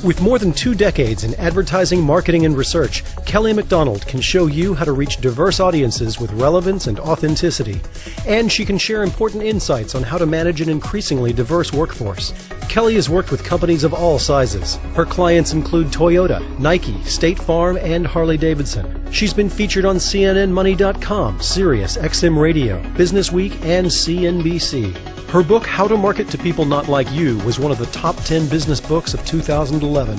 With more than 2 decades in advertising, marketing, and research, Kelly McDonald can show you how to reach diverse audiences with relevance and authenticity. And she can share important insights on how to manage an increasingly diverse workforce. Kelly has worked with companies of all sizes. Her clients include Toyota, Nike, State Farm, and Harley-Davidson. She's been featured on CNNMoney.com, Sirius XM Radio, Business Week, and CNBC. Her book, How to Market to People Not Like You, was one of the top 10 business books of 2011.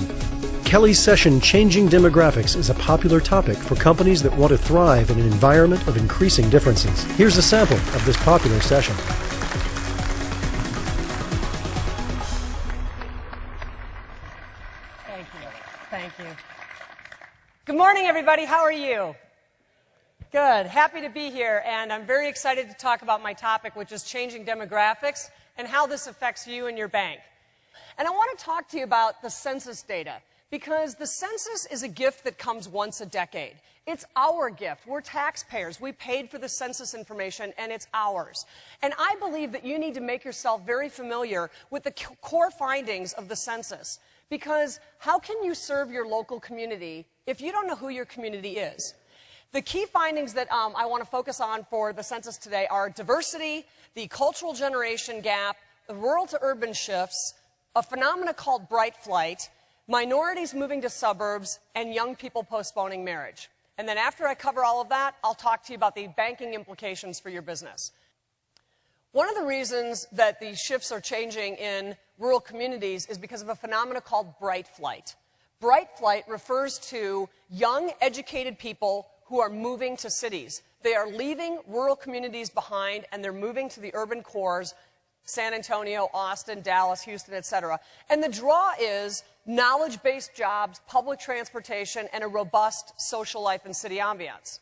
Kelly's session, Changing Demographics, is a popular topic for companies that want to thrive in an environment of increasing differences. Here's a sample of this popular session. Thank you. Thank you. Good morning, everybody. How are you? Good. Happy to be here, and I'm very excited to talk about my topic, which is changing demographics and how this affects you and your bank. And I want to talk to you about the census data, because the census is a gift that comes once a decade. It's our gift. We're taxpayers. We paid for the census information, and it's ours. And I believe that you need to make yourself very familiar with the core findings of the census, because how can you serve your local community if you don't know who your community is? The key findings that I want to focus on for the census today are diversity, the cultural generation gap, the rural to urban shifts, a phenomena called bright flight, minorities moving to suburbs, and young people postponing marriage. And then after I cover all of that, I'll talk to you about the banking implications for your business. One of the reasons that these shifts are changing in rural communities is because of a phenomena called bright flight. Bright flight refers to young, educated people who are moving to cities. They are leaving rural communities behind, and they're moving to the urban cores, San Antonio, Austin, Dallas, Houston, etc. And the draw is knowledge-based jobs, public transportation, and a robust social life and city ambiance.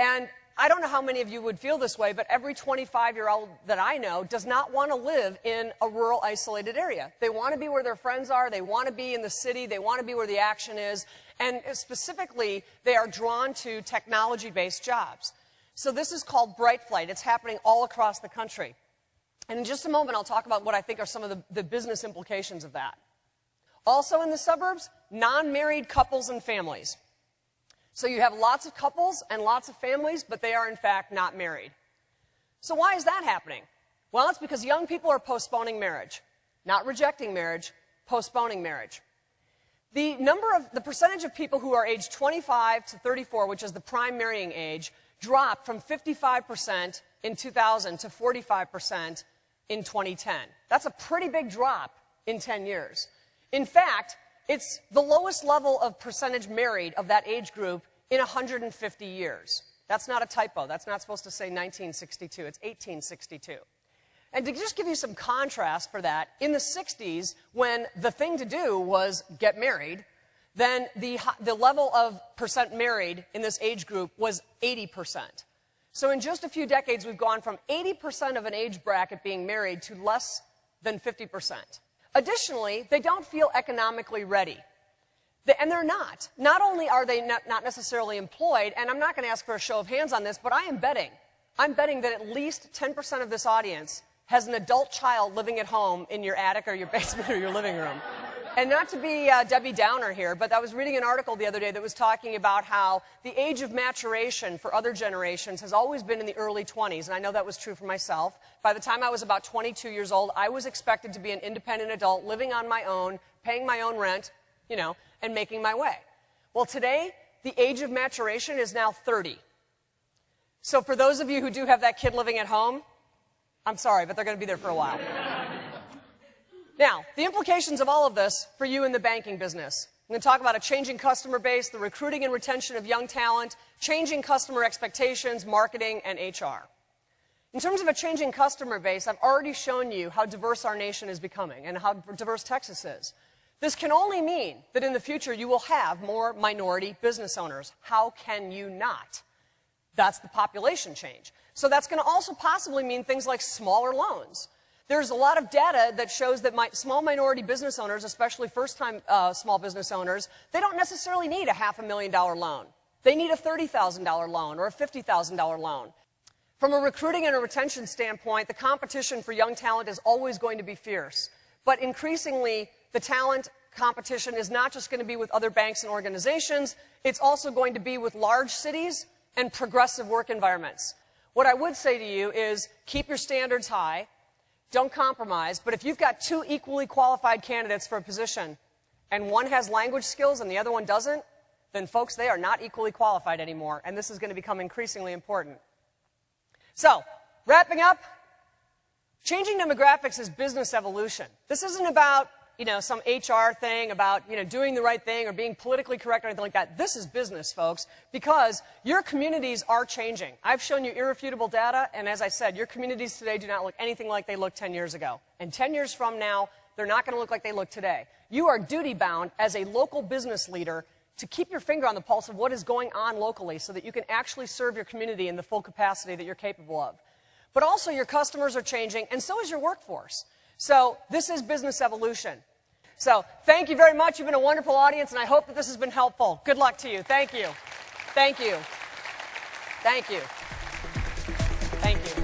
And I don't know how many of you would feel this way, but every 25-year-old that I know does not want to live in a rural, isolated area. They want to be where their friends are. They want to be in the city. They want to be where the action is. And specifically, they are drawn to technology-based jobs. So this is called bright flight. It's happening all across the country. And in just a moment, I'll talk about what I think are some of the business implications of that. Also in the suburbs, non-married couples and families. So you have lots of couples and lots of families, but they are in fact not married. So why is that happening? Well, it's because young people are postponing marriage. Not rejecting marriage, postponing marriage. The percentage of people who are aged 25 to 34, which is the prime marrying age, dropped from 55% in 2000 to 45% in 2010. That's a pretty big drop in 10 years. In fact, it's the lowest level of percentage married of that age group in 150 years. That's not a typo. That's not supposed to say 1962. It's 1862. And to just give you some contrast for that, in the 60s, when the thing to do was get married, then the level of percent married in this age group was 80%. So in just a few decades, we've gone from 80% of an age bracket being married to less than 50%. Additionally, they don't feel economically ready. And they're not. Not only are they not necessarily employed, and I'm not going to ask for a show of hands on this, but I am betting. I'm betting that at least 10% of this audience has an adult child living at home in your attic or your basement or your living room. And not to be Debbie Downer here, but I was reading an article the other day that was talking about how the age of maturation for other generations has always been in the early 20s, and I know that was true for myself. By the time I was about 22 years old, I was expected to be an independent adult, living on my own, paying my own rent, and making my way. Well, today, the age of maturation is now 30. So for those of you who do have that kid living at home, I'm sorry, but they're going to be there for a while. Now, the implications of all of this for you in the banking business. I'm going to talk about a changing customer base, the recruiting and retention of young talent, changing customer expectations, marketing, and HR. In terms of a changing customer base, I've already shown you how diverse our nation is becoming and how diverse Texas is. This can only mean that in the future you will have more minority business owners. How can you not? That's the population change. So that's going to also possibly mean things like smaller loans. There's a lot of data that shows that small minority business owners, especially first-time small business owners, they don't necessarily need a $500,000 loan. They need a $30,000 loan or a $50,000 loan. From a recruiting and a retention standpoint, the competition for young talent is always going to be fierce. But increasingly, the talent competition is not just going to be with other banks and organizations, it's also going to be with large cities and progressive work environments. What I would say to you is keep your standards high, don't compromise, but if you've got two equally qualified candidates for a position and one has language skills and the other one doesn't, then folks, they are not equally qualified anymore, and this is going to become increasingly important. So, wrapping up, changing demographics is business evolution. This isn't about, some HR thing about, doing the right thing or being politically correct or anything like that. This is business, folks, because your communities are changing. I've shown you irrefutable data, and as I said, your communities today do not look anything like they looked 10 years ago. And 10 years from now, they're not going to look like they look today. You are duty-bound as a local business leader to keep your finger on the pulse of what is going on locally so that you can actually serve your community in the full capacity that you're capable of. But also your customers are changing, and so is your workforce. So this is business evolution. So thank you very much. You've been a wonderful audience, and I hope that this has been helpful. Good luck to you. Thank you. Thank you. Thank you. Thank you.